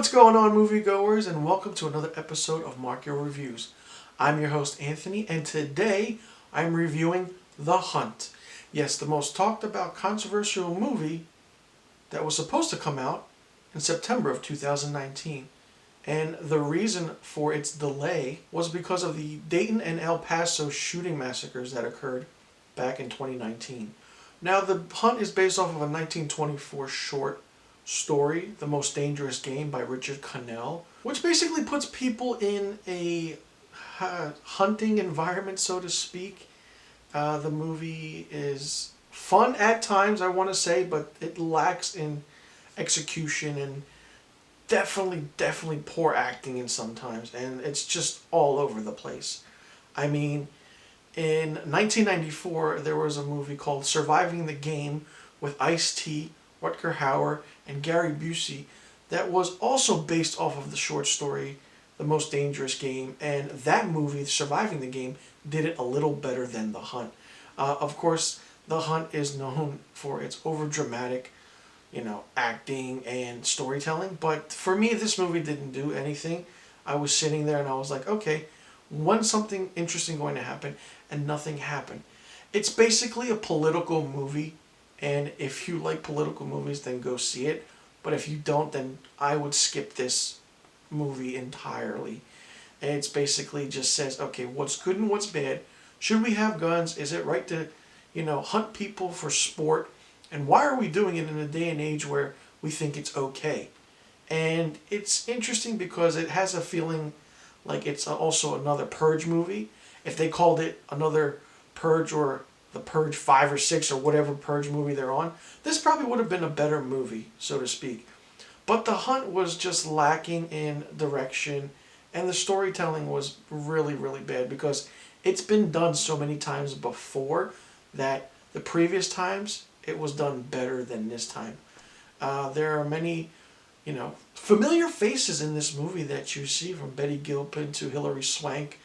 What's going on, moviegoers, and welcome to another episode of Marchio Reviews. I'm your host, Anthony, and today I'm reviewing The Hunt. Yes, the most talked about controversial movie that was supposed to come out in September of 2019. And the reason for its delay was because of the Dayton and El Paso shooting massacres that occurred back in 2019. Now, The Hunt is based off of a 1924 short story, The Most Dangerous Game by Richard Connell, which basically puts people in a hunting environment, so to speak. The movie is fun at times, I want to say, but it lacks in execution and definitely poor acting in sometimes, and it's just all over the place. I mean, in 1994, there was a movie called Surviving the Game with Ice-T, Rutger Hauer, and Gary Busey that was also based off of the short story The Most Dangerous Game, and that movie, Surviving the Game, did it a little better than The Hunt. Of course, The Hunt is known for its overdramatic, acting and storytelling, but for me, this movie didn't do anything. I was sitting there and I was like, okay, when's something interesting going to happen? And nothing happened. It's basically a political movie, and if you like political movies, then go see it. But if you don't, then I would skip this movie entirely. And it's basically just says, okay, what's good and what's bad? Should we have guns? Is it right to, hunt people for sport? And why are we doing it in a day and age where we think it's okay? And it's interesting because it has a feeling like it's also another Purge movie. If they called it another Purge or the Purge 5 or 6 or whatever Purge movie they're on, this probably would have been a better movie, so to speak. But The Hunt was just lacking in direction, and the storytelling was really bad because it's been done so many times before that the previous times it was done better than this time. There are many, familiar faces in this movie that you see, from Betty Gilpin to Hilary Swank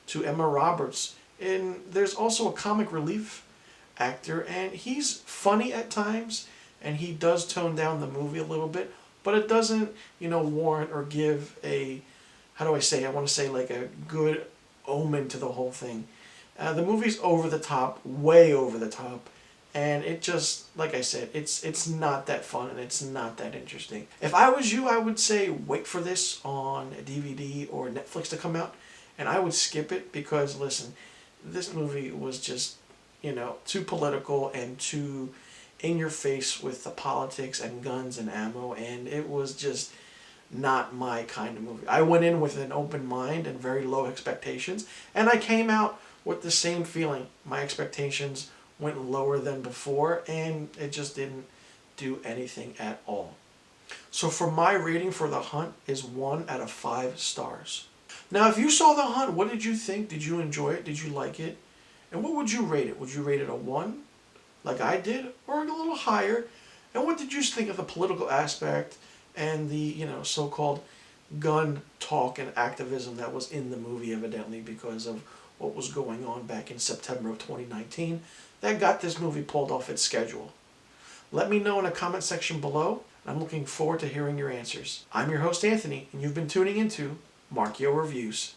to Emma Roberts. And there's also a comic relief actor, and he's funny at times, and he does tone down the movie a little bit, but it doesn't, warrant or give a, I want to say like a good omen to the whole thing. The movie's over the top, way over the top, and it just, like I said, it's not that fun and it's not that interesting. If I was you, I would say wait for this on DVD or Netflix to come out, and I would skip it because, listen, this movie was just, too political and too in your face with the politics and guns and ammo, and it was just not my kind of movie. I went in with an open mind and very low expectations, and I came out with the same feeling. My expectations went lower than before, and it just didn't do anything at all. So for my rating for The Hunt is 1 out of 5 stars. Now, if you saw The Hunt, what did you think? Did you enjoy it? Did you like it? And what would you rate it? Would you rate it a 1, like I did, or a little higher? And what did you think of the political aspect and the, so-called gun talk and activism that was in the movie, evidently, because of what was going on back in September of 2019 that got this movie pulled off its schedule? Let me know in the comment section below. I'm looking forward to hearing your answers. I'm your host, Anthony, and you've been tuning into Marchio Reviews.